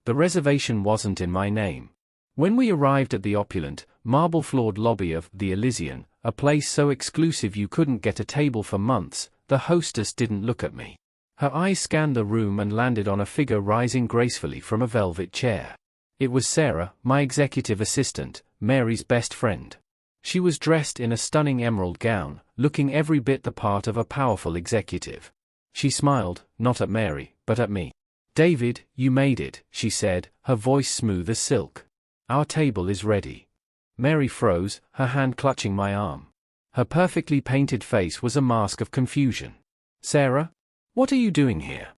The reservation wasn't in my name. When we arrived at the opulent, marble-floored lobby of the Elysian, a place so exclusive you couldn't get a table for months, the hostess didn't look at me. Her eyes scanned the room and landed on a figure rising gracefully from a velvet chair. It was Sarah, my executive assistant, Mary's best friend. She was dressed in a stunning emerald gown, looking every bit the part of a powerful executive. She smiled, not at Mary, but at me. "David, you made it," she said, her voice smooth as silk. "Our table is ready." Mary froze, her hand clutching my arm. Her perfectly painted face was a mask of confusion. "Sarah? What are you doing here?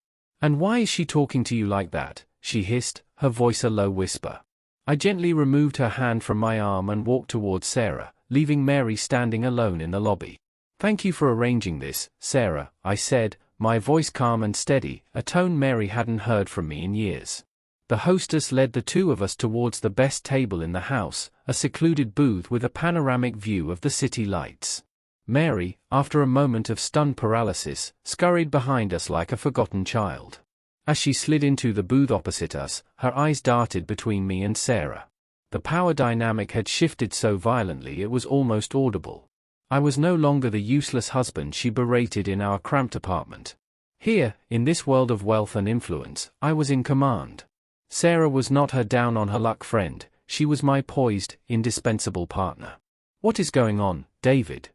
And why is she talking to you like that?" she hissed, her voice a low whisper. I gently removed her hand from my arm and walked towards Sarah, leaving Mary standing alone in the lobby. "Thank you for arranging this, Sarah," I said, my voice calm and steady, a tone Mary hadn't heard from me in years. The hostess led the two of us towards the best table in the house, a secluded booth with a panoramic view of the city lights. Mary, after a moment of stunned paralysis, scurried behind us like a forgotten child. As she slid into the booth opposite us, her eyes darted between me and Sarah. The power dynamic had shifted so violently it was almost audible. I was no longer the useless husband she berated in our cramped apartment. Here, in this world of wealth and influence, I was in command. Sarah was not her down-on-her-luck friend, she was my poised, indispensable partner. "What is going on, David?"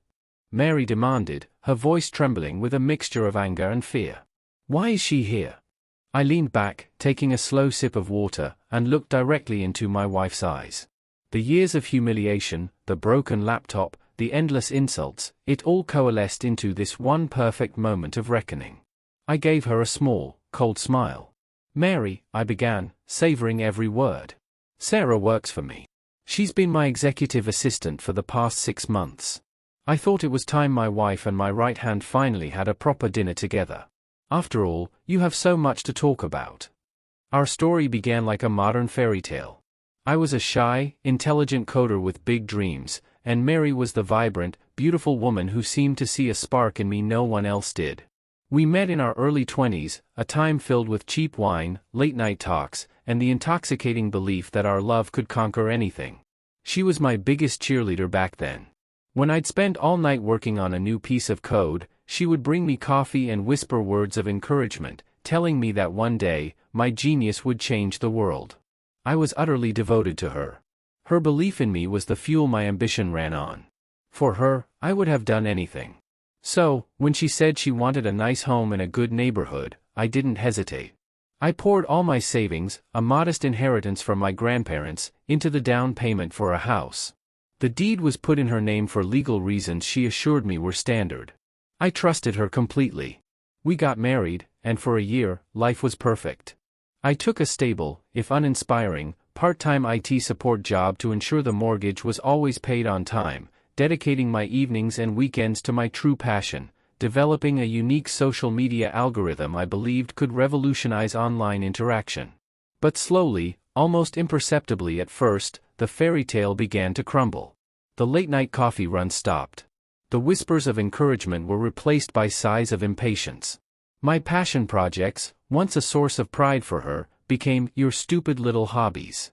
Mary demanded, her voice trembling with a mixture of anger and fear. "Why is she here?" I leaned back, taking a slow sip of water, and looked directly into my wife's eyes. The years of humiliation, the broken laptop, the endless insults, it all coalesced into this one perfect moment of reckoning. I gave her a small, cold smile. "Mary," I began, savoring every word. "Sarah works for me. She's been my executive assistant for the past 6 months. I thought it was time my wife and my right hand finally had a proper dinner together. After all, you have so much to talk about." Our story began like a modern fairy tale. I was a shy, intelligent coder with big dreams, and Mary was the vibrant, beautiful woman who seemed to see a spark in me no one else did. We met in our early 20s, a time filled with cheap wine, late-night talks, and the intoxicating belief that our love could conquer anything. She was my biggest cheerleader back then. When I'd spend all night working on a new piece of code, she would bring me coffee and whisper words of encouragement, telling me that one day, my genius would change the world. I was utterly devoted to her. Her belief in me was the fuel my ambition ran on. For her, I would have done anything. So, when she said she wanted a nice home in a good neighborhood, I didn't hesitate. I poured all my savings, a modest inheritance from my grandparents, into the down payment for a house. The deed was put in her name for legal reasons she assured me were standard. I trusted her completely. We got married, and for a year, life was perfect. I took a stable, if uninspiring, part-time IT support job to ensure the mortgage was always paid on time, dedicating my evenings and weekends to my true passion, developing a unique social media algorithm I believed could revolutionize online interaction. But slowly, almost imperceptibly at first, the fairy tale began to crumble. The late-night coffee run stopped. The whispers of encouragement were replaced by sighs of impatience. My passion projects, once a source of pride for her, became your stupid little hobbies.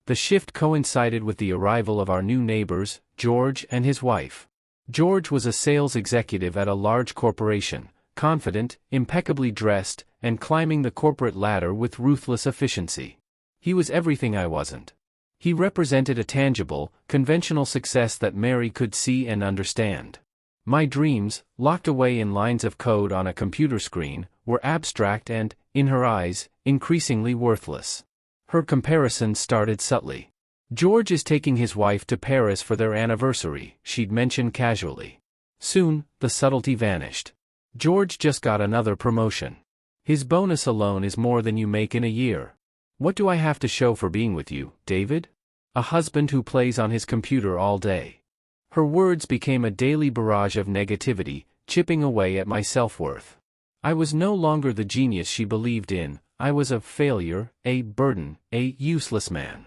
The shift coincided with the arrival of our new neighbors, George and his wife. George was a sales executive at a large corporation, confident, impeccably dressed, and climbing the corporate ladder with ruthless efficiency. He was everything I wasn't. He represented a tangible, conventional success that Mary could see and understand. My dreams, locked away in lines of code on a computer screen, were abstract and, in her eyes, increasingly worthless. Her comparison started subtly. "George is taking his wife to Paris for their anniversary," she'd mentioned casually. Soon, the subtlety vanished. "George just got another promotion. His bonus alone is more than you make in a year. What do I have to show for being with you, David? A husband who plays on his computer all day." Her words became a daily barrage of negativity, chipping away at my self-worth. I was no longer the genius she believed in, I was a failure, a burden, a useless man.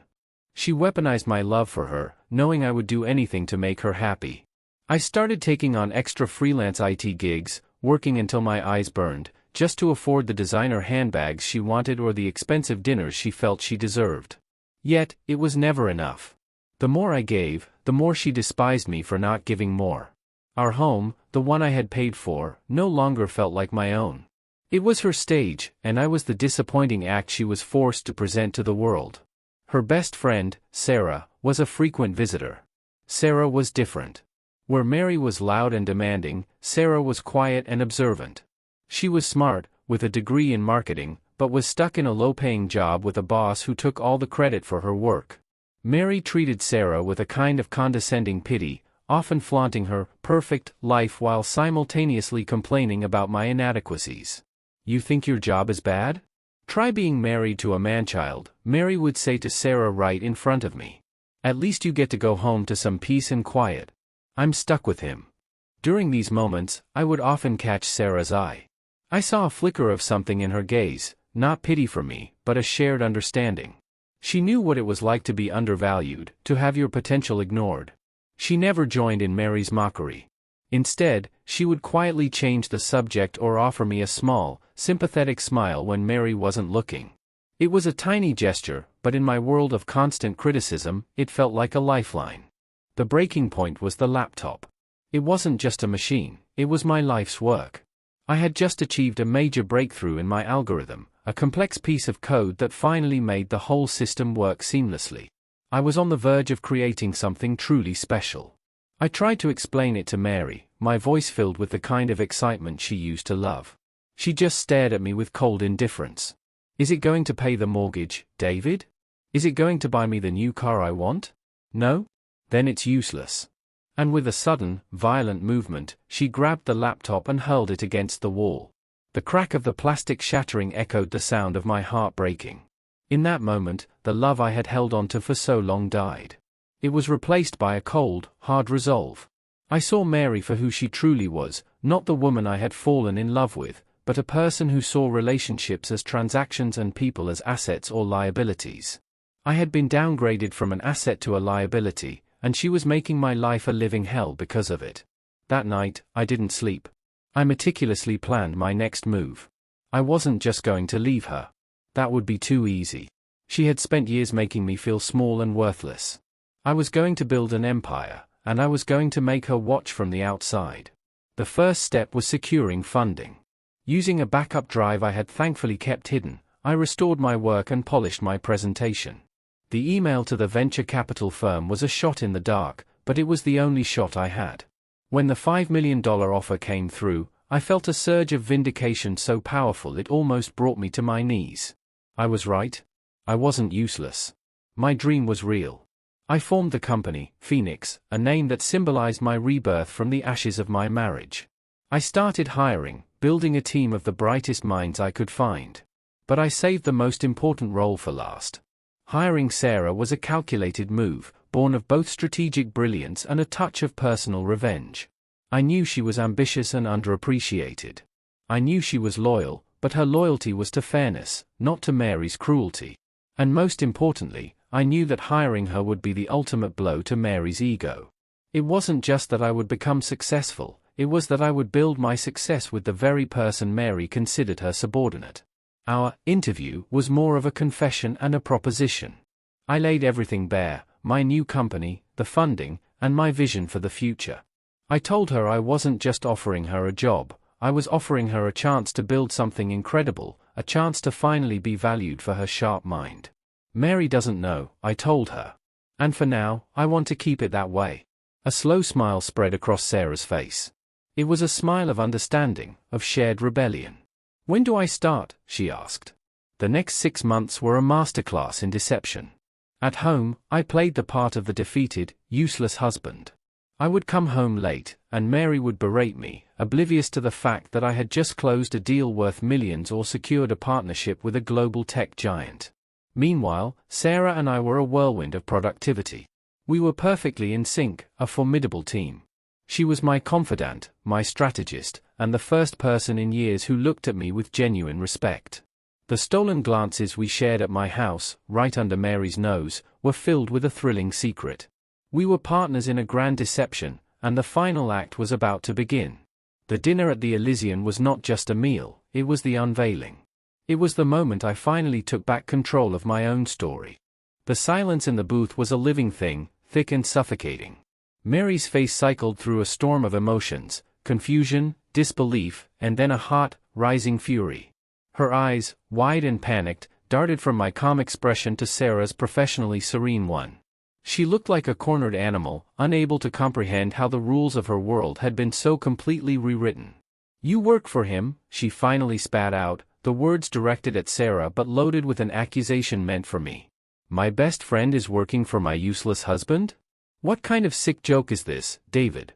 She weaponized my love for her, knowing I would do anything to make her happy. I started taking on extra freelance IT gigs, working until my eyes burned, just to afford the designer handbags she wanted or the expensive dinners she felt she deserved. Yet, it was never enough. The more I gave, the more she despised me for not giving more. Our home, the one I had paid for, no longer felt like my own. It was her stage, and I was the disappointing act she was forced to present to the world. Her best friend, Sarah, was a frequent visitor. Sarah was different. Where Mary was loud and demanding, Sarah was quiet and observant. She was smart, with a degree in marketing, but was stuck in a low-paying job with a boss who took all the credit for her work. Mary treated Sarah with a kind of condescending pity, often flaunting her perfect life while simultaneously complaining about my inadequacies. "You think your job is bad? Try being married to a man-child," Mary would say to Sarah right in front of me. "At least you get to go home to some peace and quiet. I'm stuck with him." During these moments, I would often catch Sarah's eye. I saw a flicker of something in her gaze, not pity for me, but a shared understanding. She knew what it was like to be undervalued, to have your potential ignored. She never joined in Mary's mockery. Instead, she would quietly change the subject or offer me a small, sympathetic smile when Mary wasn't looking. It was a tiny gesture, but in my world of constant criticism, it felt like a lifeline. The breaking point was the laptop. It wasn't just a machine, it was my life's work. I had just achieved a major breakthrough in my algorithm, a complex piece of code that finally made the whole system work seamlessly. I was on the verge of creating something truly special. I tried to explain it to Mary, my voice filled with the kind of excitement she used to love. She just stared at me with cold indifference. "Is it going to pay the mortgage, David? Is it going to buy me the new car I want? No? Then it's useless." And with a sudden, violent movement, she grabbed the laptop and hurled it against the wall. The crack of the plastic shattering echoed the sound of my heart breaking. In that moment, the love I had held on to for so long died. It was replaced by a cold, hard resolve. I saw Mary for who she truly was, not the woman I had fallen in love with, but a person who saw relationships as transactions and people as assets or liabilities. I had been downgraded from an asset to a liability, and she was making my life a living hell because of it. That night, I didn't sleep. I meticulously planned my next move. I wasn't just going to leave her. That would be too easy. She had spent years making me feel small and worthless. I was going to build an empire, and I was going to make her watch from the outside. The first step was securing funding. Using a backup drive I had thankfully kept hidden, I restored my work and polished my presentation. The email to the venture capital firm was a shot in the dark, but it was the only shot I had. When the $5 million offer came through, I felt a surge of vindication so powerful it almost brought me to my knees. I was right. I wasn't useless. My dream was real. I formed the company, Phoenix, a name that symbolized my rebirth from the ashes of my marriage. I started hiring, building a team of the brightest minds I could find. But I saved the most important role for last. Hiring Sarah was a calculated move, born of both strategic brilliance and a touch of personal revenge. I knew she was ambitious and underappreciated. I knew she was loyal, but her loyalty was to fairness, not to Mary's cruelty. And most importantly, I knew that hiring her would be the ultimate blow to Mary's ego. It wasn't just that I would become successful, it was that I would build my success with the very person Mary considered her subordinate. Our interview was more of a confession and a proposition. I laid everything bare, my new company, the funding, and my vision for the future. I told her I wasn't just offering her a job, I was offering her a chance to build something incredible, a chance to finally be valued for her sharp mind. Mary doesn't know, I told her. And for now, I want to keep it that way. A slow smile spread across Sarah's face. It was a smile of understanding, of shared rebellion. "When do I start?" she asked. The next 6 months were a masterclass in deception. At home, I played the part of the defeated, useless husband. I would come home late, and Mary would berate me, oblivious to the fact that I had just closed a deal worth millions or secured a partnership with a global tech giant. Meanwhile, Sarah and I were a whirlwind of productivity. We were perfectly in sync, a formidable team. She was my confidant, my strategist, and the first person in years who looked at me with genuine respect. The stolen glances we shared at my house, right under Mary's nose, were filled with a thrilling secret. We were partners in a grand deception, and the final act was about to begin. The dinner at the Elysian was not just a meal, it was the unveiling. It was the moment I finally took back control of my own story. The silence in the booth was a living thing, thick and suffocating. Mary's face cycled through a storm of emotions, confusion, disbelief, and then a hot, rising fury. Her eyes, wide and panicked, darted from my calm expression to Sarah's professionally serene one. She looked like a cornered animal, unable to comprehend how the rules of her world had been so completely rewritten. "You work for him," she finally spat out, the words directed at Sarah but loaded with an accusation meant for me. "My best friend is working for my useless husband? What kind of sick joke is this, David?"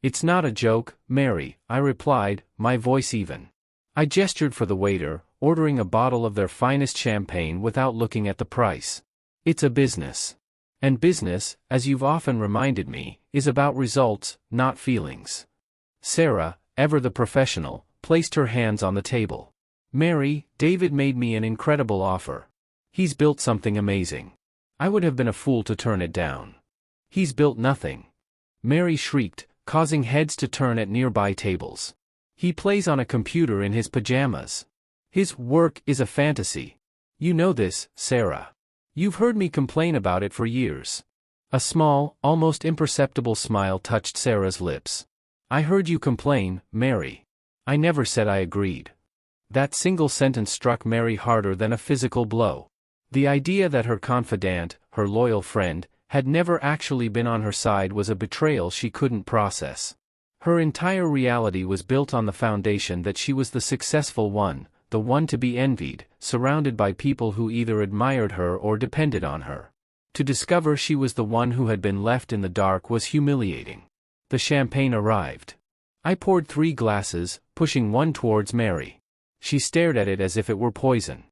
"It's not a joke, Mary," I replied, my voice even. I gestured for the waiter, ordering a bottle of their finest champagne without looking at the price. "It's a business. And business, as you've often reminded me, is about results, not feelings." Sarah, ever the professional, placed her hands on the table. "Mary, David made me an incredible offer. He's built something amazing. I would have been a fool to turn it down." "He's built nothing," Mary shrieked, causing heads to turn at nearby tables. "He plays on a computer in his pajamas. His work is a fantasy. You know this, Sarah. You've heard me complain about it for years." A small, almost imperceptible smile touched Sarah's lips. "I heard you complain, Mary. I never said I agreed." That single sentence struck Mary harder than a physical blow. The idea that her confidant, her loyal friend, had never actually been on her side was a betrayal she couldn't process. Her entire reality was built on the foundation that she was the successful one, the one to be envied, surrounded by people who either admired her or depended on her. To discover she was the one who had been left in the dark was humiliating. The champagne arrived. I poured 3 glasses, pushing one towards Mary. She stared at it as if it were poison.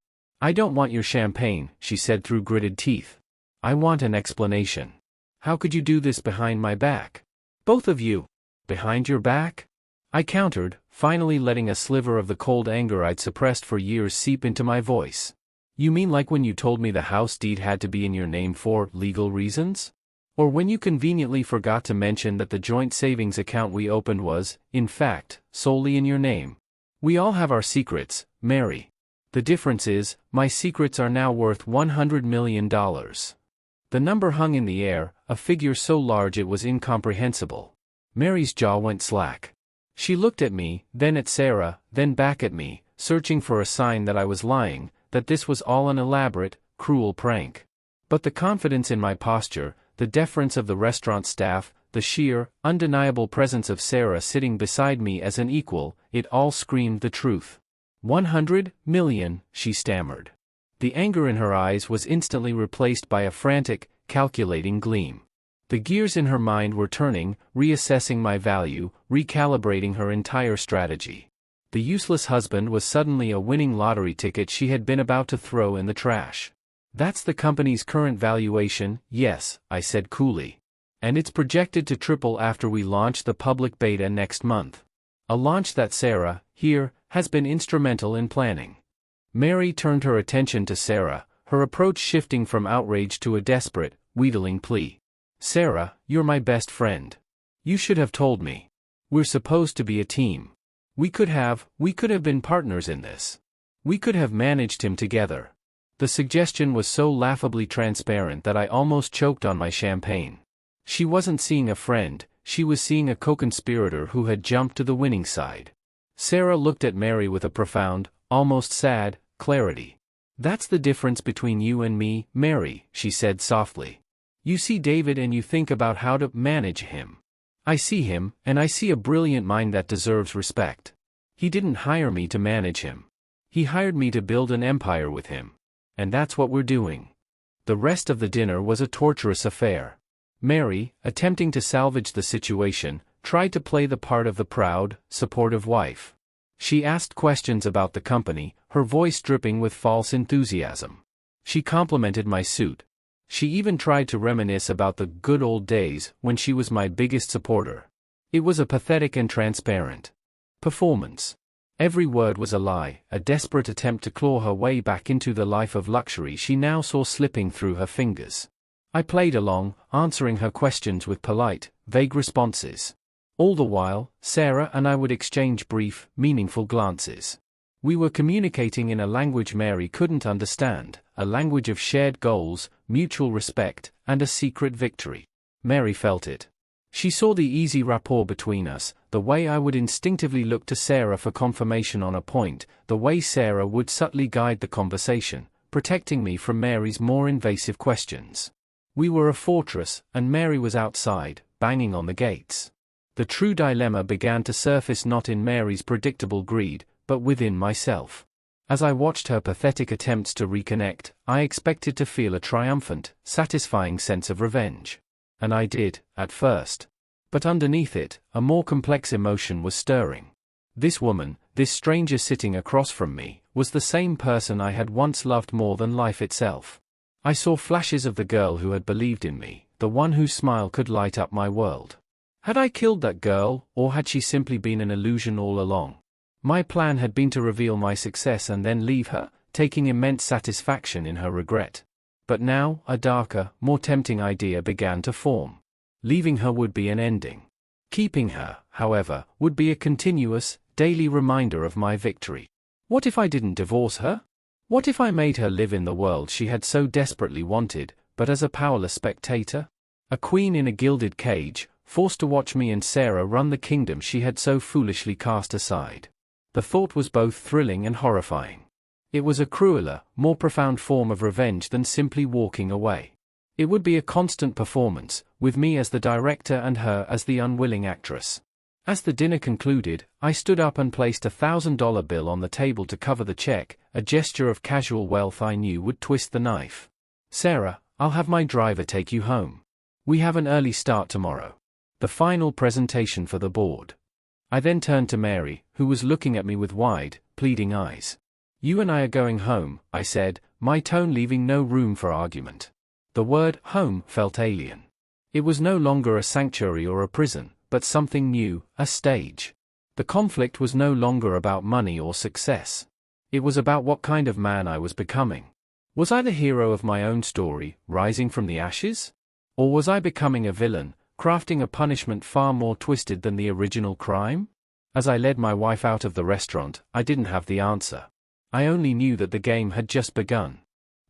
"I don't want your champagne," she said through gritted teeth. "I want an explanation. How could you do this behind my back? Both of you. Behind your back?" I countered, finally letting a sliver of the cold anger I'd suppressed for years seep into my voice. "You mean like when you told me the house deed had to be in your name for legal reasons? Or when you conveniently forgot to mention that the joint savings account we opened was, in fact, solely in your name? We all have our secrets, Mary. The difference is, my secrets are now worth $100 million. The number hung in the air, a figure so large it was incomprehensible. Mary's jaw went slack. She looked at me, then at Sarah, then back at me, searching for a sign that I was lying, that this was all an elaborate, cruel prank. But the confidence in my posture, the deference of the restaurant staff, the sheer, undeniable presence of Sarah sitting beside me as an equal, it all screamed the truth. 100 million, she stammered. The anger in her eyes was instantly replaced by a frantic, calculating gleam. The gears in her mind were turning, reassessing my value, recalibrating her entire strategy. The useless husband was suddenly a winning lottery ticket she had been about to throw in the trash. "That's the company's current valuation, yes," I said coolly. "And it's projected to triple after we launch the public beta next month. A launch that Sarah, here, has been instrumental in planning." Mary turned her attention to Sarah, her approach shifting from outrage to a desperate, wheedling plea. "Sarah, you're my best friend. You should have told me. We're supposed to be a team. We could have been partners in this. We could have managed him together." The suggestion was so laughably transparent that I almost choked on my champagne. She wasn't seeing a friend, she was seeing a co-conspirator who had jumped to the winning side. Sarah looked at Mary with a profound, almost sad, clarity. "That's the difference between you and me, Mary," she said softly. "You see David and you think about how to manage him. I see him, and I see a brilliant mind that deserves respect. He didn't hire me to manage him. He hired me to build an empire with him. And that's what we're doing." The rest of the dinner was a torturous affair. Mary, attempting to salvage the situation, tried to play the part of the proud, supportive wife. She asked questions about the company, her voice dripping with false enthusiasm. She complimented my suit. She even tried to reminisce about the good old days when she was my biggest supporter. It was a pathetic and transparent performance. Every word was a lie, a desperate attempt to claw her way back into the life of luxury she now saw slipping through her fingers. I played along, answering her questions with polite, vague responses. All the while, Sarah and I would exchange brief, meaningful glances. We were communicating in a language Mary couldn't understand, a language of shared goals, mutual respect, and a secret victory. Mary felt it. She saw the easy rapport between us, the way I would instinctively look to Sarah for confirmation on a point, the way Sarah would subtly guide the conversation, protecting me from Mary's more invasive questions. We were a fortress, and Mary was outside, banging on the gates. The true dilemma began to surface not in Mary's predictable greed, but within myself. As I watched her pathetic attempts to reconnect, I expected to feel a triumphant, satisfying sense of revenge. And I did, at first. But underneath it, a more complex emotion was stirring. This woman, this stranger sitting across from me, was the same person I had once loved more than life itself. I saw flashes of the girl who had believed in me, the one whose smile could light up my world. Had I killed that girl, or had she simply been an illusion all along? My plan had been to reveal my success and then leave her, taking immense satisfaction in her regret. But now, a darker, more tempting idea began to form. Leaving her would be an ending. Keeping her, however, would be a continuous, daily reminder of my victory. What if I didn't divorce her? What if I made her live in the world she had so desperately wanted, but as a powerless spectator? A queen in a gilded cage, forced to watch me and Sarah run the kingdom she had so foolishly cast aside. The thought was both thrilling and horrifying. It was a crueler, more profound form of revenge than simply walking away. It would be a constant performance, with me as the director and her as the unwilling actress. As the dinner concluded, I stood up and placed $1,000 bill on the table to cover the check, a gesture of casual wealth I knew would twist the knife. Sarah, I'll have my driver take you home. We have an early start tomorrow. The final presentation for the board. I then turned to Mary, who was looking at me with wide, pleading eyes. You and I are going home, I said, my tone leaving no room for argument. The word home felt alien. It was no longer a sanctuary or a prison, but something new, a stage. The conflict was no longer about money or success. It was about what kind of man I was becoming. Was I the hero of my own story, rising from the ashes? Or was I becoming a villain, crafting a punishment far more twisted than the original crime? As I led my wife out of the restaurant, I didn't have the answer. I only knew that the game had just begun.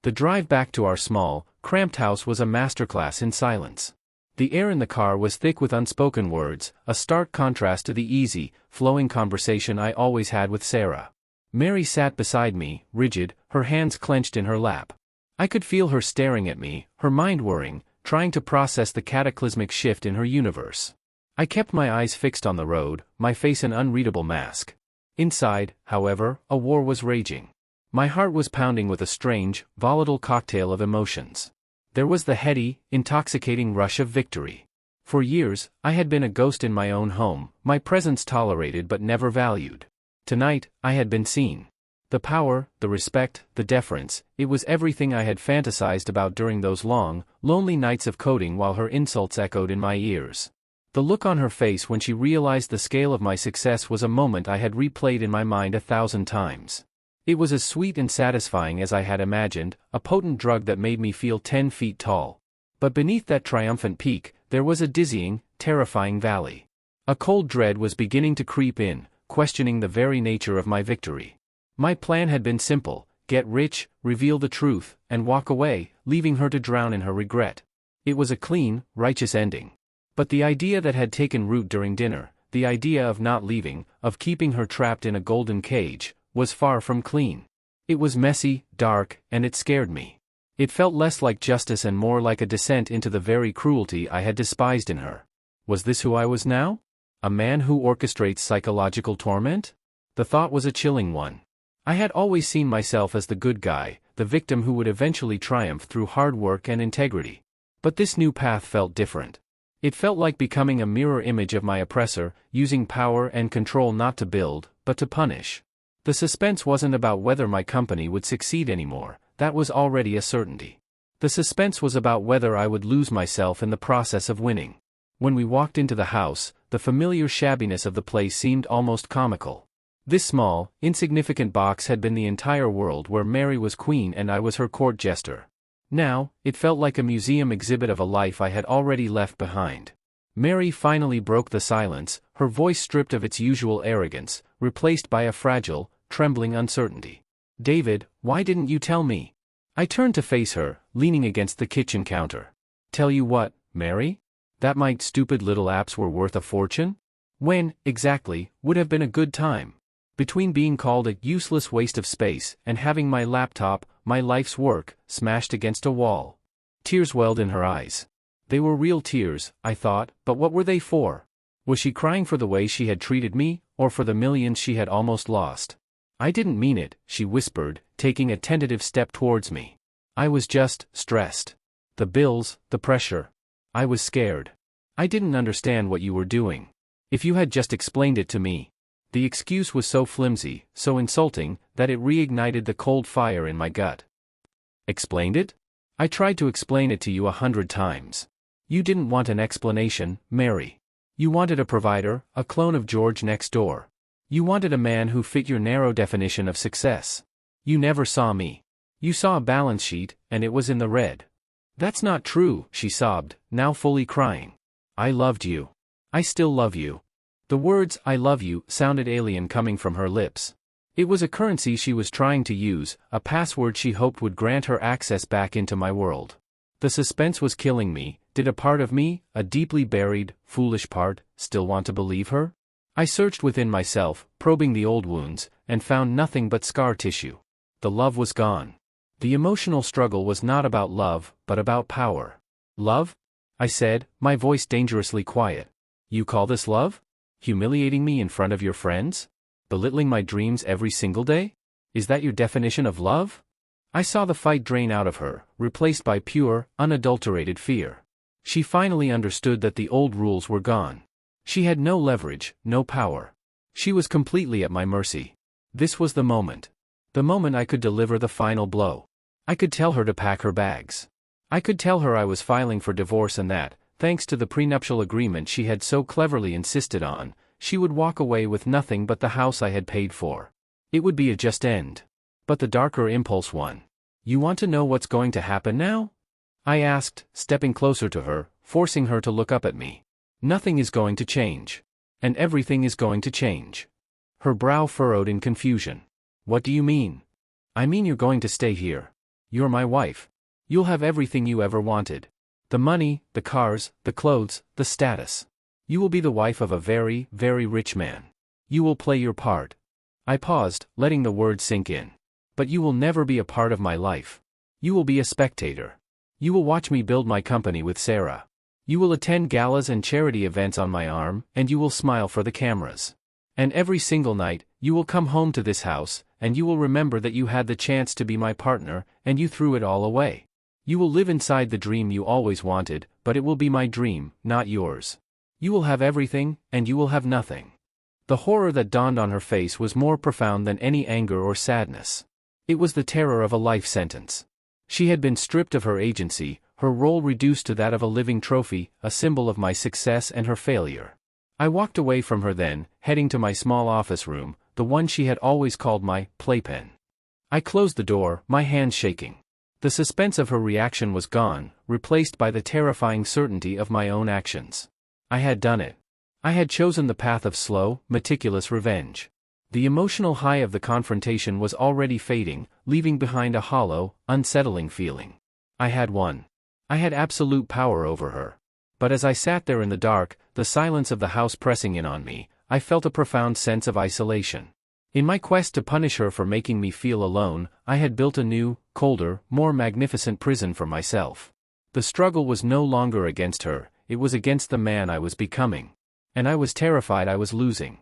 The drive back to our small, cramped house was a masterclass in silence. The air in the car was thick with unspoken words, a stark contrast to the easy, flowing conversation I always had with Sarah. Mary sat beside me, rigid, her hands clenched in her lap. I could feel her staring at me, her mind whirring, trying to process the cataclysmic shift in her universe. I kept my eyes fixed on the road, my face an unreadable mask. Inside, however, a war was raging. My heart was pounding with a strange, volatile cocktail of emotions. There was the heady, intoxicating rush of victory. For years, I had been a ghost in my own home, my presence tolerated but never valued. Tonight, I had been seen. The power, the respect, the deference, it was everything I had fantasized about during those long, lonely nights of coding while her insults echoed in my ears. The look on her face when she realized the scale of my success was a moment I had replayed in my mind 1,000 times. It was as sweet and satisfying as I had imagined, a potent drug that made me feel 10 feet tall. But beneath that triumphant peak, there was a dizzying, terrifying valley. A cold dread was beginning to creep in, questioning the very nature of my victory. My plan had been simple: get rich, reveal the truth, and walk away, leaving her to drown in her regret. It was a clean, righteous ending. But the idea that had taken root during dinner, the idea of not leaving, of keeping her trapped in a golden cage, was far from clean. It was messy, dark, and it scared me. It felt less like justice and more like a descent into the very cruelty I had despised in her. Was this who I was now? A man who orchestrates psychological torment? The thought was a chilling one. I had always seen myself as the good guy, the victim who would eventually triumph through hard work and integrity. But this new path felt different. It felt like becoming a mirror image of my oppressor, using power and control not to build, but to punish. The suspense wasn't about whether my company would succeed anymore, that was already a certainty. The suspense was about whether I would lose myself in the process of winning. When we walked into the house, the familiar shabbiness of the place seemed almost comical. This small, insignificant box had been the entire world where Mary was queen and I was her court jester. Now, it felt like a museum exhibit of a life I had already left behind. Mary finally broke the silence, her voice stripped of its usual arrogance, replaced by a fragile, trembling uncertainty. "David, why didn't you tell me?" I turned to face her, leaning against the kitchen counter. "Tell you what, Mary? That my stupid little apps were worth a fortune? When, exactly, would have been a good time? Between being called a useless waste of space and having my laptop, my life's work, smashed against a wall." Tears welled in her eyes. They were real tears, I thought, but what were they for? Was she crying for the way she had treated me, or for the millions she had almost lost? "I didn't mean it," she whispered, taking a tentative step towards me. "I was just stressed. The bills, the pressure. I was scared. I didn't understand what you were doing. If you had just explained it to me." The excuse was so flimsy, so insulting, that it reignited the cold fire in my gut. "Explained it? I tried to explain it to you 100 times. You didn't want an explanation, Mary. You wanted a provider, a clone of George next door. You wanted a man who fit your narrow definition of success. You never saw me. You saw a balance sheet, and it was in the red." "That's not true," she sobbed, now fully crying. "I loved you. I still love you." The words, "I love you," sounded alien coming from her lips. It was a currency she was trying to use, a password she hoped would grant her access back into my world. The suspense was killing me. Did a part of me, a deeply buried, foolish part, still want to believe her? I searched within myself, probing the old wounds, and found nothing but scar tissue. The love was gone. The emotional struggle was not about love, but about power. "Love?" I said, my voice dangerously quiet. "You call this love? Humiliating me in front of your friends? Belittling my dreams every single day? Is that your definition of love?" I saw the fight drain out of her, replaced by pure, unadulterated fear. She finally understood that the old rules were gone. She had no leverage, no power. She was completely at my mercy. This was the moment. The moment I could deliver the final blow. I could tell her to pack her bags. I could tell her I was filing for divorce and that, thanks to the prenuptial agreement she had so cleverly insisted on, she would walk away with nothing but the house I had paid for. It would be a just end. But the darker impulse won. "You want to know what's going to happen now?" I asked, stepping closer to her, forcing her to look up at me. "Nothing is going to change. And everything is going to change." Her brow furrowed in confusion. "What do you mean?" "I mean you're going to stay here. You're my wife. You'll have everything you ever wanted. The money, the cars, the clothes, the status. You will be the wife of a very, very rich man. You will play your part." I paused, letting the words sink in. "But you will never be a part of my life. You will be a spectator. You will watch me build my company with Sarah. You will attend galas and charity events on my arm, and you will smile for the cameras. And every single night, you will come home to this house, and you will remember that you had the chance to be my partner, and you threw it all away. You will live inside the dream you always wanted, but it will be my dream, not yours. You will have everything, and you will have nothing." The horror that dawned on her face was more profound than any anger or sadness. It was the terror of a life sentence. She had been stripped of her agency, her role reduced to that of a living trophy, a symbol of my success and her failure. I walked away from her then, heading to my small office room, the one she had always called my playpen. I closed the door, my hands shaking. The suspense of her reaction was gone, replaced by the terrifying certainty of my own actions. I had done it. I had chosen the path of slow, meticulous revenge. The emotional high of the confrontation was already fading, leaving behind a hollow, unsettling feeling. I had won. I had absolute power over her. But as I sat there in the dark, the silence of the house pressing in on me, I felt a profound sense of isolation. In my quest to punish her for making me feel alone, I had built a new, colder, more magnificent prison for myself. The struggle was no longer against her, it was against the man I was becoming. And I was terrified I was losing.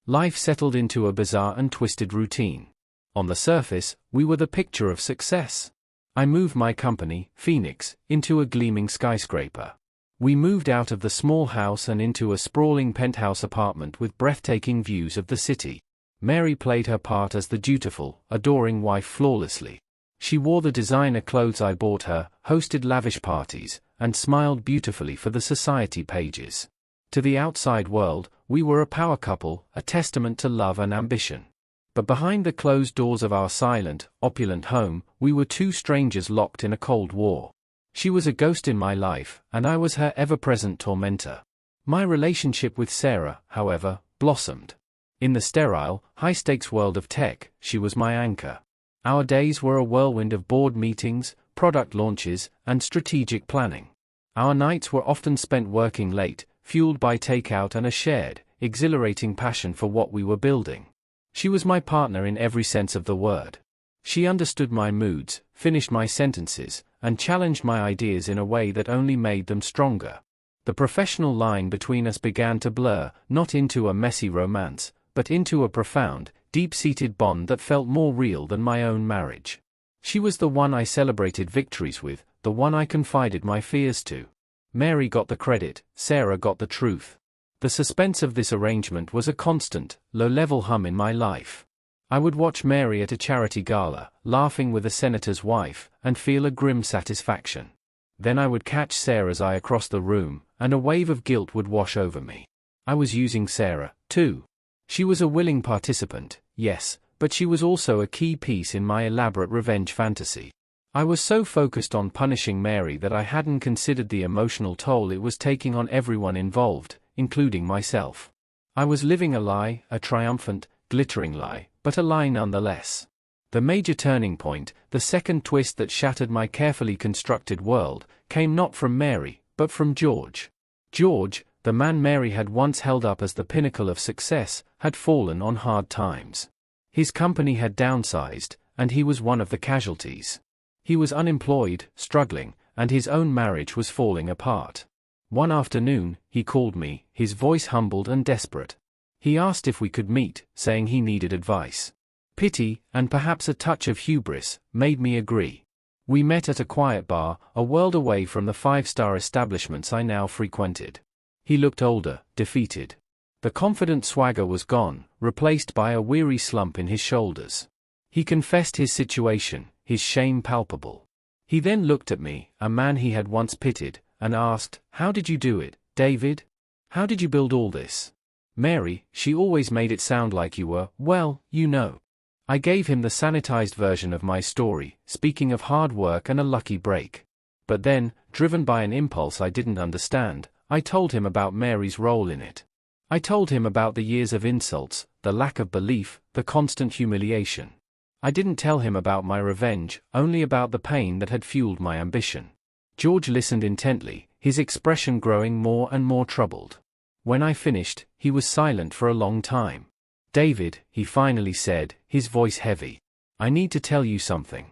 Life settled into a bizarre and twisted routine. On the surface, we were the picture of success. I moved my company, Phoenix, into a gleaming skyscraper. We moved out of the small house and into a sprawling penthouse apartment with breathtaking views of the city. Mary played her part as the dutiful, adoring wife flawlessly. She wore the designer clothes I bought her, hosted lavish parties, and smiled beautifully for the society pages. To the outside world, we were a power couple, a testament to love and ambition. But behind the closed doors of our silent, opulent home, we were two strangers locked in a cold war. She was a ghost in my life, and I was her ever-present tormentor. My relationship with Sarah, however, blossomed. In the sterile, high-stakes world of tech, she was my anchor. Our days were a whirlwind of board meetings, product launches, and strategic planning. Our nights were often spent working late, fueled by takeout and a shared, exhilarating passion for what we were building. She was my partner in every sense of the word. She understood my moods, finished my sentences, and challenged my ideas in a way that only made them stronger. The professional line between us began to blur, not into a messy romance, but into a profound, deep-seated bond that felt more real than my own marriage. She was the one I celebrated victories with, the one I confided my fears to. Mary got the credit, Sarah got the truth. The suspense of this arrangement was a constant, low-level hum in my life. I would watch Mary at a charity gala, laughing with a senator's wife, and feel a grim satisfaction. Then I would catch Sarah's eye across the room, and a wave of guilt would wash over me. I was using Sarah, too. She was a willing participant, yes, but she was also a key piece in my elaborate revenge fantasy. I was so focused on punishing Mary that I hadn't considered the emotional toll it was taking on everyone involved, including myself. I was living a lie, a triumphant, glittering lie, but a lie nonetheless. The major turning point, the second twist that shattered my carefully constructed world, came not from Mary, but from George. George, the man Mary had once held up as the pinnacle of success, had fallen on hard times. His company had downsized, and he was one of the casualties. He was unemployed, struggling, and his own marriage was falling apart. One afternoon, he called me, his voice humbled and desperate. He asked if we could meet, saying he needed advice. Pity, and perhaps a touch of hubris, made me agree. We met at a quiet bar, a world away from the five-star establishments I now frequented. He looked older, defeated. The confident swagger was gone, replaced by a weary slump in his shoulders. He confessed his situation, his shame palpable. He then looked at me, a man he had once pitied, and asked, "How did you do it, David? How did you build all this? Mary, she always made it sound like you were, well, you know." I gave him the sanitized version of my story, speaking of hard work and a lucky break. But then, driven by an impulse I didn't understand, I told him about Mary's role in it. I told him about the years of insults, the lack of belief, the constant humiliation. I didn't tell him about my revenge, only about the pain that had fueled my ambition. George listened intently, his expression growing more and more troubled. When I finished, he was silent for a long time. "David," he finally said, his voice heavy. "I need to tell you something.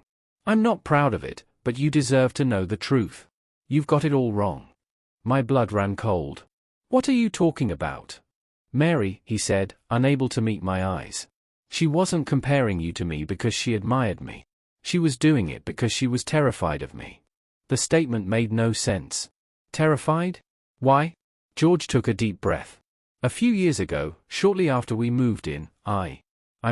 I'm not proud of it, but you deserve to know the truth. You've got it all wrong." My blood ran cold. "What are you talking about?" "Mary," he said, unable to meet my eyes. "She wasn't comparing you to me because she admired me. She was doing it because she was terrified of me." The statement made no sense. Terrified? Why? George took a deep breath. "A few years ago, shortly after we moved in, I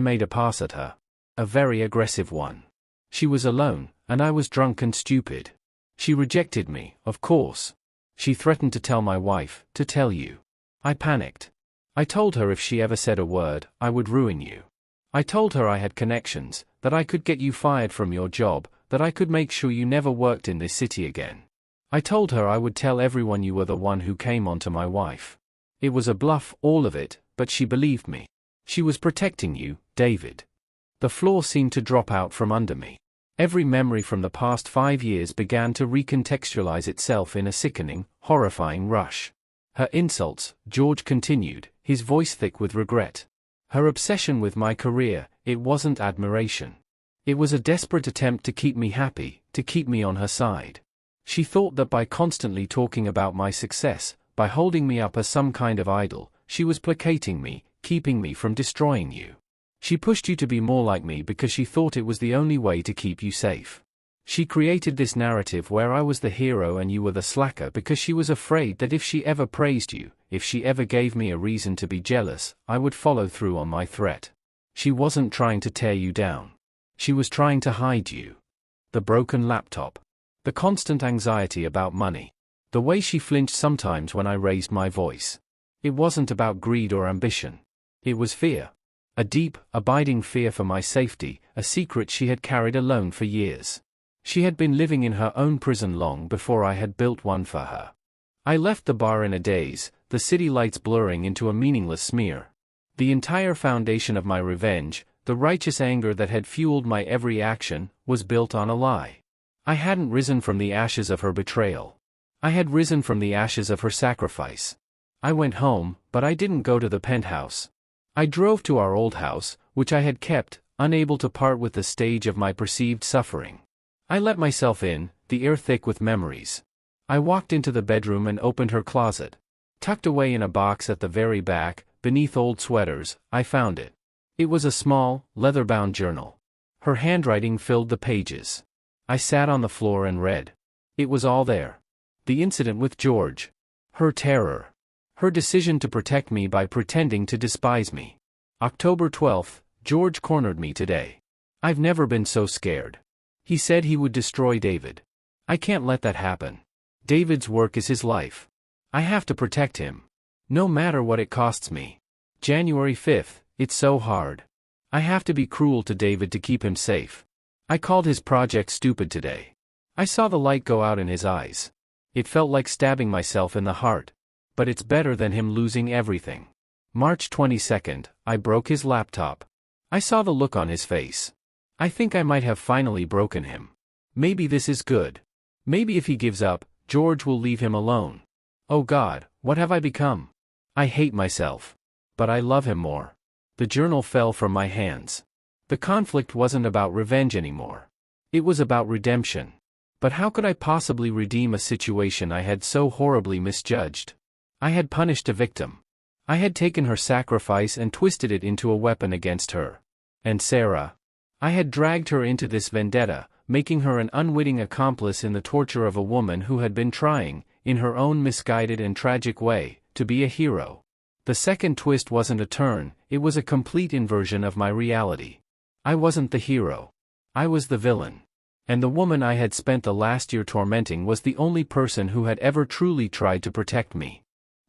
made a pass at her. A very aggressive one. She was alone, and I was drunk and stupid. She rejected me, of course. She threatened to tell my wife, to tell you. I panicked. I told her if she ever said a word, I would ruin you. I told her I had connections, that I could get you fired from your job, that I could make sure you never worked in this city again. I told her I would tell everyone you were the one who came onto my wife. It was a bluff, all of it, but she believed me. She was protecting you, David." The floor seemed to drop out from under me. Every memory from the past 5 years began to recontextualize itself in a sickening, horrifying rush. Her insults, George continued, his voice thick with regret. Her obsession with my career, it wasn't admiration. It was a desperate attempt to keep me happy, to keep me on her side. She thought that by constantly talking about my success, by holding me up as some kind of idol, she was placating me, keeping me from destroying you. She pushed you to be more like me because she thought it was the only way to keep you safe. She created this narrative where I was the hero and you were the slacker because she was afraid that if she ever praised you, if she ever gave me a reason to be jealous, I would follow through on my threat. She wasn't trying to tear you down. She was trying to hide you. The broken laptop. The constant anxiety about money. The way she flinched sometimes when I raised my voice. It wasn't about greed or ambition. It was fear. A deep, abiding fear for my safety, a secret she had carried alone for years. She had been living in her own prison long before I had built one for her. I left the bar in a daze, the city lights blurring into a meaningless smear. The entire foundation of my revenge, the righteous anger that had fueled my every action, was built on a lie. I hadn't risen from the ashes of her betrayal. I had risen from the ashes of her sacrifice. I went home, but I didn't go to the penthouse. I drove to our old house, which I had kept, unable to part with the stage of my perceived suffering. I let myself in, the air thick with memories. I walked into the bedroom and opened her closet. Tucked away in a box at the very back, beneath old sweaters, I found it. It was a small, leather-bound journal. Her handwriting filled the pages. I sat on the floor and read. It was all there. The incident with George. Her terror. Her decision to protect me by pretending to despise me. October 12th, George cornered me today. I've never been so scared. He said he would destroy David. I can't let that happen. David's work is his life. I have to protect him. No matter what it costs me. January 5th, it's so hard. I have to be cruel to David to keep him safe. I called his project stupid today. I saw the light go out in his eyes. It felt like stabbing myself in the heart. But it's better than him losing everything. March 22nd, I broke his laptop. I saw the look on his face. I think I might have finally broken him. Maybe this is good. Maybe if he gives up, George will leave him alone. Oh God, what have I become? I hate myself. But I love him more. The journal fell from my hands. The conflict wasn't about revenge anymore. It was about redemption. But how could I possibly redeem a situation I had so horribly misjudged? I had punished a victim. I had taken her sacrifice and twisted it into a weapon against her. And Sarah. I had dragged her into this vendetta, making her an unwitting accomplice in the torture of a woman who had been trying, in her own misguided and tragic way, to be a hero. The second twist wasn't a turn, it was a complete inversion of my reality. I wasn't the hero. I was the villain. And the woman I had spent the last year tormenting was the only person who had ever truly tried to protect me.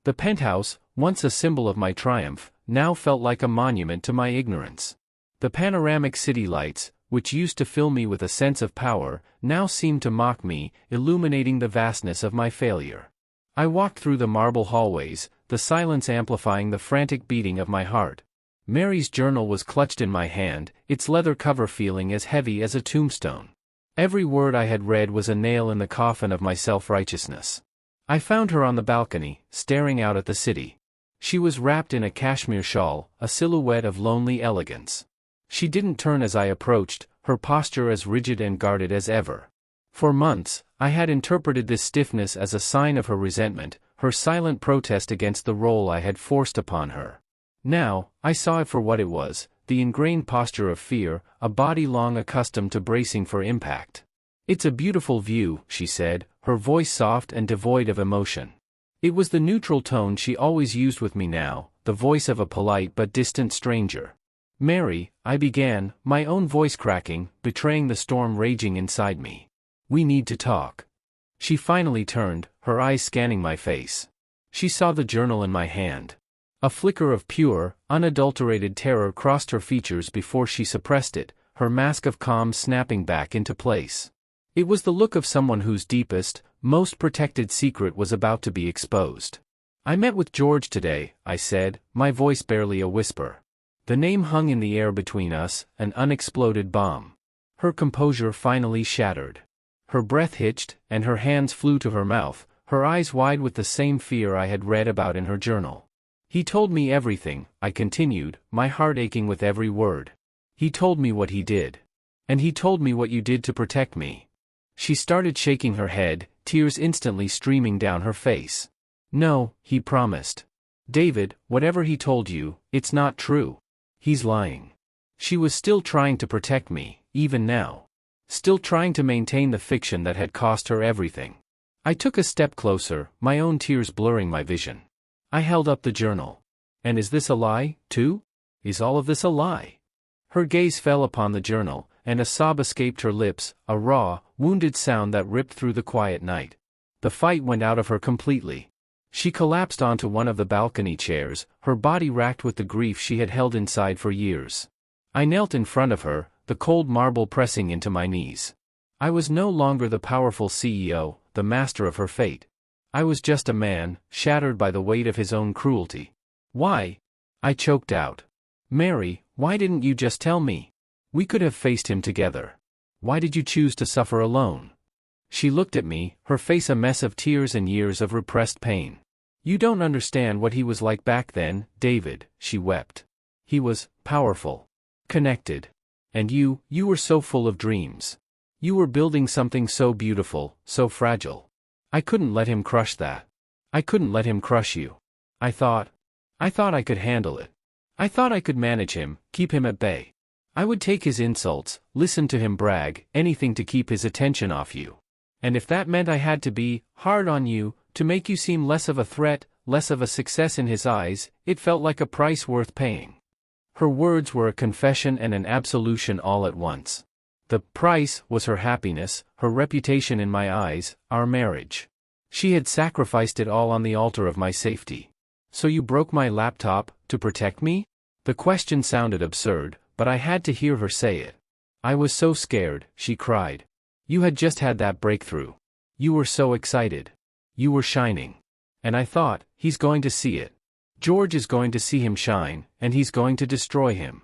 The penthouse, once a symbol of my triumph, now felt like a monument to my ignorance. The panoramic city lights, which used to fill me with a sense of power, now seemed to mock me, illuminating the vastness of my failure. I walked through the marble hallways, the silence amplifying the frantic beating of my heart. Mary's journal was clutched in my hand, its leather cover feeling as heavy as a tombstone. Every word I had read was a nail in the coffin of my self-righteousness. I found her on the balcony, staring out at the city. She was wrapped in a cashmere shawl, a silhouette of lonely elegance. She didn't turn as I approached, her posture as rigid and guarded as ever. For months, I had interpreted this stiffness as a sign of her resentment, her silent protest against the role I had forced upon her. Now, I saw it for what it was, the ingrained posture of fear, a body long accustomed to bracing for impact. "It's a beautiful view," she said, her voice soft and devoid of emotion. It was the neutral tone she always used with me now, the voice of a polite but distant stranger. "Mary," I began, my own voice cracking, betraying the storm raging inside me. "We need to talk." She finally turned, her eyes scanning my face. She saw the journal in my hand. A flicker of pure, unadulterated terror crossed her features before she suppressed it, her mask of calm snapping back into place. It was the look of someone whose deepest, most protected secret was about to be exposed. "I met with George today," I said, my voice barely a whisper. The name hung in the air between us, an unexploded bomb. Her composure finally shattered. Her breath hitched, and her hands flew to her mouth, her eyes wide with the same fear I had read about in her journal. "He told me everything," I continued, my heart aching with every word. "He told me what he did. And he told me what you did to protect me." She started shaking her head, tears instantly streaming down her face. "No," he promised. "David, whatever he told you, it's not true. He's lying." She was still trying to protect me, even now. Still trying to maintain the fiction that had cost her everything. I took a step closer, my own tears blurring my vision. I held up the journal. "And is this a lie, too? Is all of this a lie?" Her gaze fell upon the journal, and a sob escaped her lips, a raw, wounded sound that ripped through the quiet night. The fight went out of her completely. She collapsed onto one of the balcony chairs, her body racked with the grief she had held inside for years. I knelt in front of her, the cold marble pressing into my knees. I was no longer the powerful CEO, the master of her fate. I was just a man, shattered by the weight of his own cruelty. Why? I choked out. Mary, why didn't you just tell me? We could have faced him together. Why did you choose to suffer alone? She looked at me, her face a mess of tears and years of repressed pain. You don't understand what he was like back then, David, she wept. He was powerful, connected. And you were so full of dreams. You were building something so beautiful, so fragile. I couldn't let him crush that. I couldn't let him crush you. I thought I could handle it. I thought I could manage him, keep him at bay. I would take his insults, listen to him brag, anything to keep his attention off you. And if that meant I had to be hard on you, to make you seem less of a threat, less of a success in his eyes, it felt like a price worth paying. Her words were a confession and an absolution all at once. The price was her happiness, her reputation in my eyes, our marriage. She had sacrificed it all on the altar of my safety. So you broke my laptop, to protect me? The question sounded absurd, but I had to hear her say it. I was so scared, she cried. You had just had that breakthrough. You were so excited. You were shining. And I thought, he's going to see it. George is going to see him shine, and he's going to destroy him.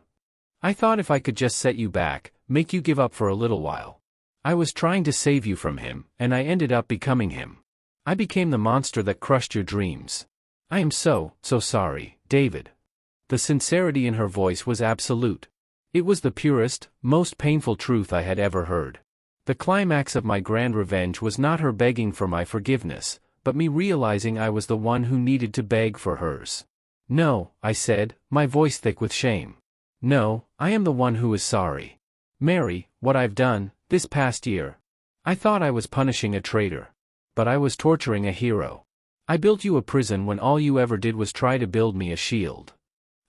I thought if I could just set you back, make you give up for a little while. I was trying to save you from him, and I ended up becoming him. I became the monster that crushed your dreams. I am so sorry, David. The sincerity in her voice was absolute. It was the purest, most painful truth I had ever heard. The climax of my grand revenge was not her begging for my forgiveness, but me realizing I was the one who needed to beg for hers. No, I said, my voice thick with shame. No, I am the one who is sorry. Mary, what I've done, this past year. I thought I was punishing a traitor. But I was torturing a hero. I built you a prison when all you ever did was try to build me a shield.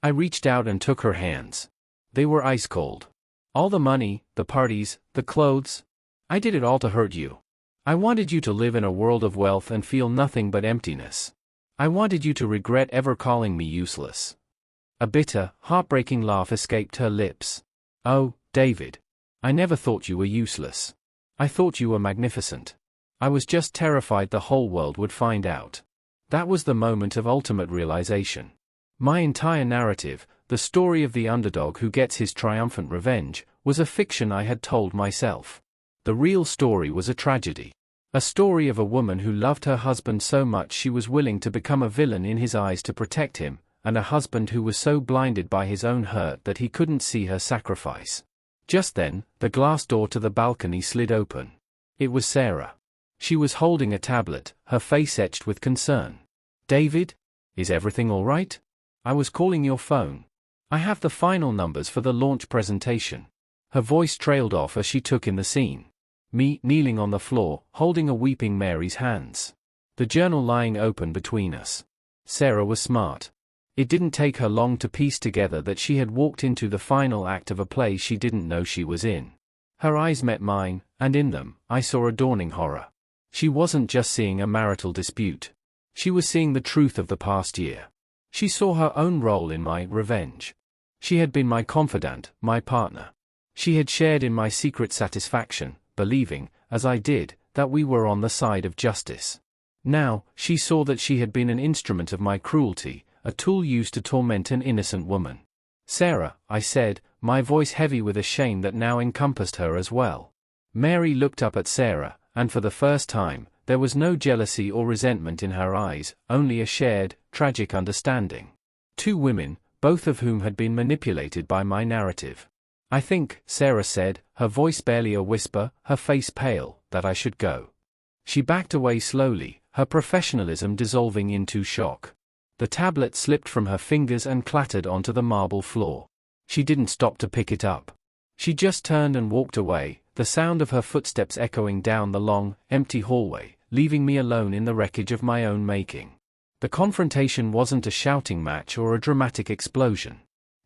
I reached out and took her hands. They were ice cold. All the money, the parties, the clothes. I did it all to hurt you. I wanted you to live in a world of wealth and feel nothing but emptiness. I wanted you to regret ever calling me useless. A bitter, heartbreaking laugh escaped her lips. Oh, David. I never thought you were useless. I thought you were magnificent. I was just terrified the whole world would find out. That was the moment of ultimate realization. My entire narrative, the story of the underdog who gets his triumphant revenge, was a fiction I had told myself. The real story was a tragedy. A story of a woman who loved her husband so much she was willing to become a villain in his eyes to protect him, and a husband who was so blinded by his own hurt that he couldn't see her sacrifice. Just then, the glass door to the balcony slid open. It was Sarah. She was holding a tablet, her face etched with concern. David? Is everything all right? I was calling your phone. I have the final numbers for the launch presentation. Her voice trailed off as she took in the scene. Me kneeling on the floor, holding a weeping Mary's hands. The journal lying open between us. Sarah was smart. It didn't take her long to piece together that she had walked into the final act of a play she didn't know she was in. Her eyes met mine, and in them, I saw a dawning horror. She wasn't just seeing a marital dispute. She was seeing the truth of the past year. She saw her own role in my revenge. She had been my confidant, my partner. She had shared in my secret satisfaction, believing, as I did, that we were on the side of justice. Now, she saw that she had been an instrument of my cruelty, a tool used to torment an innocent woman. Sarah, I said, my voice heavy with a shame that now encompassed her as well. Mary looked up at Sarah, and for the first time, there was no jealousy or resentment in her eyes, only a shared, tragic understanding. Two women, both of whom had been manipulated by my narrative. I think, Sarah said, her voice barely a whisper, her face pale, that I should go. She backed away slowly, her professionalism dissolving into shock. The tablet slipped from her fingers and clattered onto the marble floor. She didn't stop to pick it up. She just turned and walked away, the sound of her footsteps echoing down the long, empty hallway, leaving me alone in the wreckage of my own making. The confrontation wasn't a shouting match or a dramatic explosion.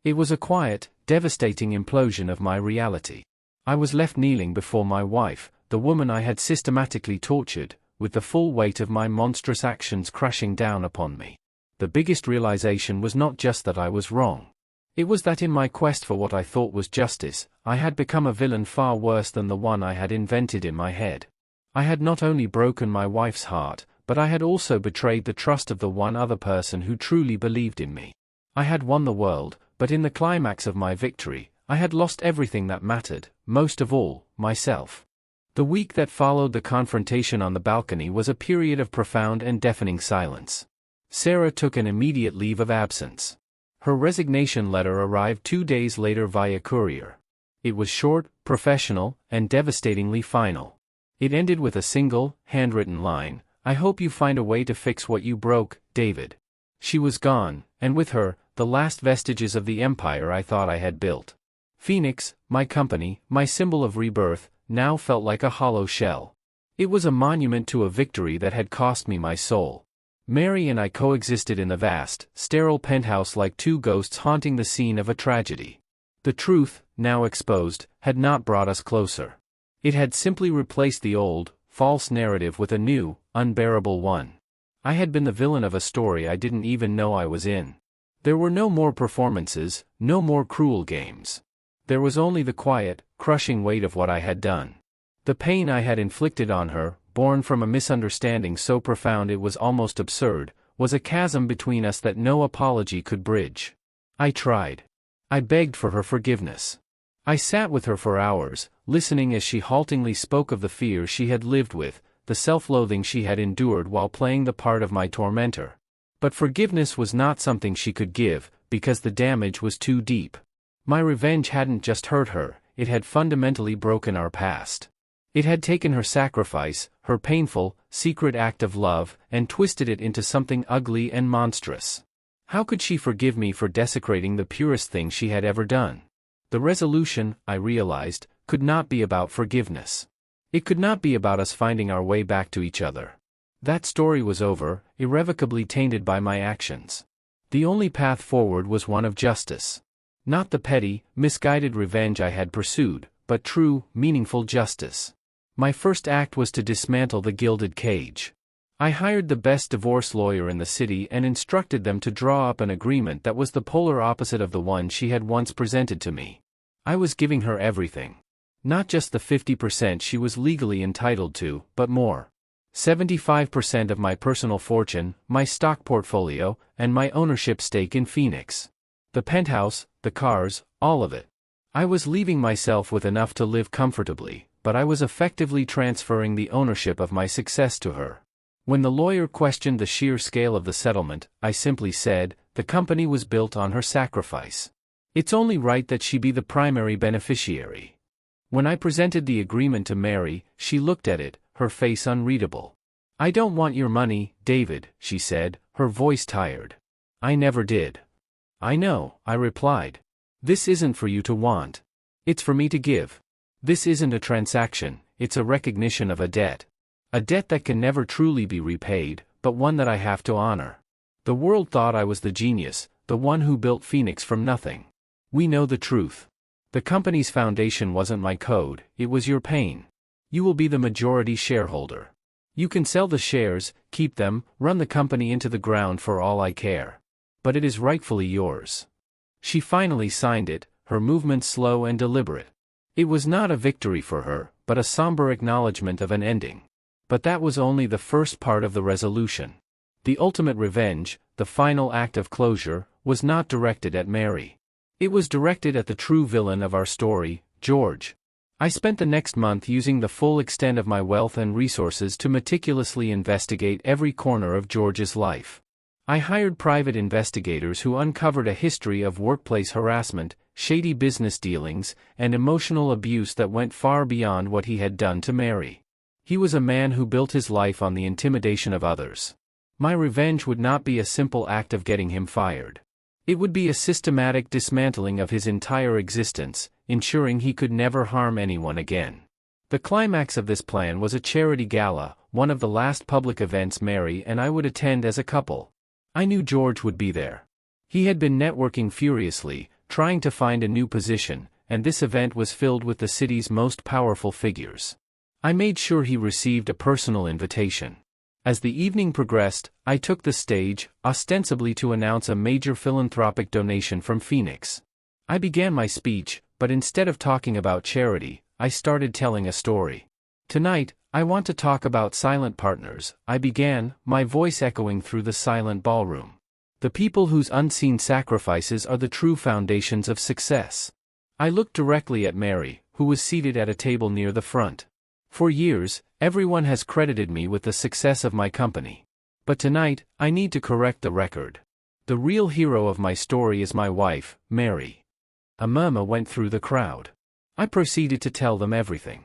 It was a quiet, devastating implosion of my reality. I was left kneeling before my wife, the woman I had systematically tortured, with the full weight of my monstrous actions crashing down upon me. The biggest realization was not just that I was wrong. It was that in my quest for what I thought was justice, I had become a villain far worse than the one I had invented in my head. I had not only broken my wife's heart, but I had also betrayed the trust of the one other person who truly believed in me. I had won the world, but in the climax of my victory, I had lost everything that mattered, most of all, myself. The week that followed the confrontation on the balcony was a period of profound and deafening silence. Sarah took an immediate leave of absence. Her resignation letter arrived 2 days later via courier. It was short, professional, and devastatingly final. It ended with a single, handwritten line: "I hope you find a way to fix what you broke, David." She was gone, and with her, the last vestiges of the empire I thought I had built. Phoenix, my company, my symbol of rebirth, now felt like a hollow shell. It was a monument to a victory that had cost me my soul. Mary and I coexisted in the vast, sterile penthouse like two ghosts haunting the scene of a tragedy. The truth, now exposed, had not brought us closer. It had simply replaced the old, false narrative with a new, unbearable one. I had been the villain of a story I didn't even know I was in. There were no more performances, no more cruel games. There was only the quiet, crushing weight of what I had done. The pain I had inflicted on her, born from a misunderstanding so profound it was almost absurd, was a chasm between us that no apology could bridge. I tried. I begged for her forgiveness. I sat with her for hours, listening as she haltingly spoke of the fear she had lived with, the self-loathing she had endured while playing the part of my tormentor. But forgiveness was not something she could give, because the damage was too deep. My revenge hadn't just hurt her, it had fundamentally broken our past. It had taken her sacrifice, her painful, secret act of love, and twisted it into something ugly and monstrous. How could she forgive me for desecrating the purest thing she had ever done? The resolution, I realized, could not be about forgiveness. It could not be about us finding our way back to each other. That story was over, irrevocably tainted by my actions. The only path forward was one of justice. Not the petty, misguided revenge I had pursued, but true, meaningful justice. My first act was to dismantle the gilded cage. I hired the best divorce lawyer in the city and instructed them to draw up an agreement that was the polar opposite of the one she had once presented to me. I was giving her everything. Not just the 50% she was legally entitled to, but more. 75% of my personal fortune, my stock portfolio, and my ownership stake in Phoenix. The penthouse, the cars, all of it. I was leaving myself with enough to live comfortably, but I was effectively transferring the ownership of my success to her. When the lawyer questioned the sheer scale of the settlement, I simply said, the company was built on her sacrifice. It's only right that she be the primary beneficiary. When I presented the agreement to Mary, she looked at it, her face unreadable. "I don't want your money, David," she said, her voice tired. "I never did." "I know," I replied. "This isn't for you to want. It's for me to give. This isn't a transaction, it's a recognition of a debt. A debt that can never truly be repaid, but one that I have to honor." The world thought I was the genius, the one who built Phoenix from nothing. We know the truth. The company's foundation wasn't my code, it was your pain. You will be the majority shareholder. You can sell the shares, keep them, run the company into the ground for all I care. But it is rightfully yours. She finally signed it, her movements slow and deliberate. It was not a victory for her, but a somber acknowledgement of an ending. But that was only the first part of the resolution. The ultimate revenge, the final act of closure, was not directed at Mary. It was directed at the true villain of our story, George. I spent the next month using the full extent of my wealth and resources to meticulously investigate every corner of George's life. I hired private investigators who uncovered a history of workplace harassment, shady business dealings, and emotional abuse that went far beyond what he had done to Mary. He was a man who built his life on the intimidation of others. My revenge would not be a simple act of getting him fired. It would be a systematic dismantling of his entire existence, ensuring he could never harm anyone again. The climax of this plan was a charity gala, one of the last public events Mary and I would attend as a couple. I knew George would be there. He had been networking furiously, trying to find a new position, and this event was filled with the city's most powerful figures. I made sure he received a personal invitation. As the evening progressed, I took the stage, ostensibly to announce a major philanthropic donation from Phoenix. I began my speech, but instead of talking about charity, I started telling a story. "Tonight, I want to talk about silent partners, I began, my voice echoing through the silent ballroom. The people whose unseen sacrifices are the true foundations of success. I looked directly at Mary, who was seated at a table near the front. For years, everyone has credited me with the success of my company. But tonight, I need to correct the record. The real hero of my story is my wife, Mary. A murmur went through the crowd. I proceeded to tell them everything.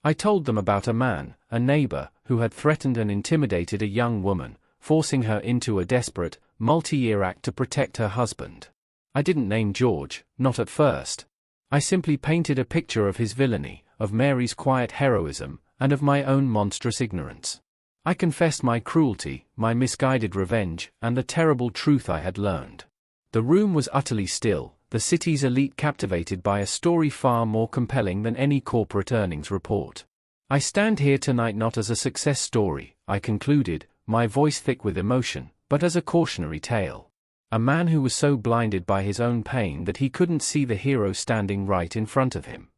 I told them about a man, a neighbor, who had threatened and intimidated a young woman, forcing her into a desperate, multi-year act to protect her husband. I didn't name George, not at first. I simply painted a picture of his villainy, of Mary's quiet heroism, and of my own monstrous ignorance. I confessed my cruelty, my misguided revenge, and the terrible truth I had learned. The room was utterly still, the city's elite captivated by a story far more compelling than any corporate earnings report. I stand here tonight not as a success story, I concluded, my voice thick with emotion, but as a cautionary tale. A man who was so blinded by his own pain that he couldn't see the hero standing right in front of him.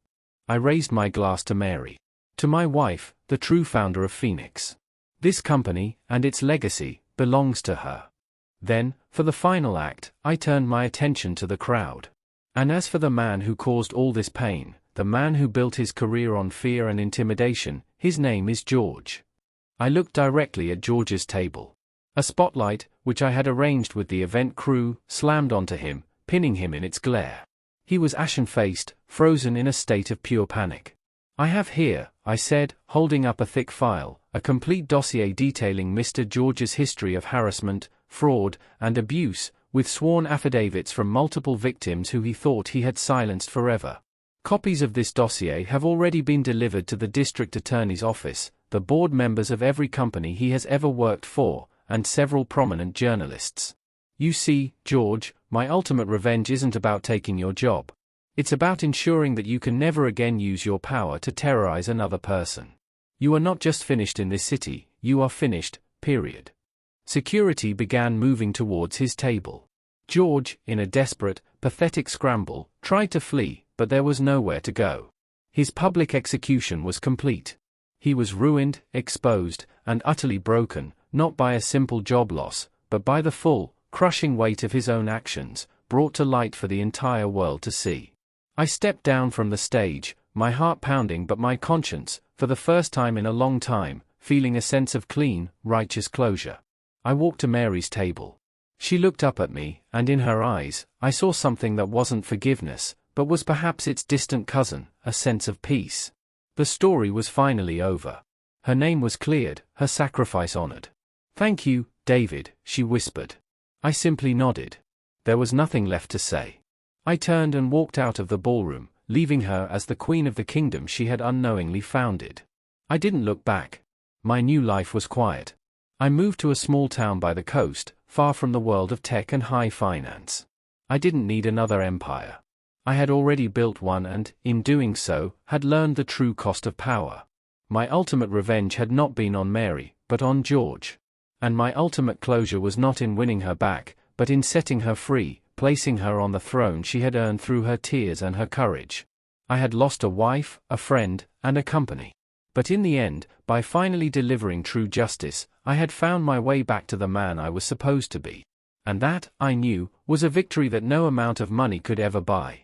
I raised my glass to Mary. To my wife, the true founder of Phoenix. This company, and its legacy, belongs to her. Then, for the final act, I turned my attention to the crowd. And as for the man who caused all this pain, the man who built his career on fear and intimidation, his name is George. I looked directly at George's table. A spotlight, which I had arranged with the event crew, slammed onto him, pinning him in its glare. He was ashen-faced, frozen in a state of pure panic. I have here, I said, holding up a thick file, a complete dossier detailing Mr. George's history of harassment, fraud, and abuse, with sworn affidavits from multiple victims who he thought he had silenced forever. Copies of this dossier have already been delivered to the district attorney's office, the board members of every company he has ever worked for, and several prominent journalists. You see, George, my ultimate revenge isn't about taking your job. It's about ensuring that you can never again use your power to terrorize another person. You are not just finished in this city, you are finished, period. Security began moving towards his table. George, in a desperate, pathetic scramble, tried to flee, but there was nowhere to go. His public execution was complete. He was ruined, exposed, and utterly broken, not by a simple job loss, but by the full, crushing weight of his own actions, brought to light for the entire world to see. I stepped down from the stage, my heart pounding but my conscience, for the first time in a long time, feeling a sense of clean, righteous closure. I walked to Mary's table. She looked up at me, and in her eyes, I saw something that wasn't forgiveness, but was perhaps its distant cousin, a sense of peace. The story was finally over. Her name was cleared, her sacrifice honored. "Thank you, David," she whispered. I simply nodded. There was nothing left to say. I turned and walked out of the ballroom, leaving her as the queen of the kingdom she had unknowingly founded. I didn't look back. My new life was quiet. I moved to a small town by the coast, far from the world of tech and high finance. I didn't need another empire. I had already built one and, in doing so, had learned the true cost of power. My ultimate revenge had not been on Mary, but on George. And my ultimate closure was not in winning her back, but in setting her free, placing her on the throne she had earned through her tears and her courage. I had lost a wife, a friend, and a company. But in the end, by finally delivering true justice, I had found my way back to the man I was supposed to be. And that, I knew, was a victory that no amount of money could ever buy.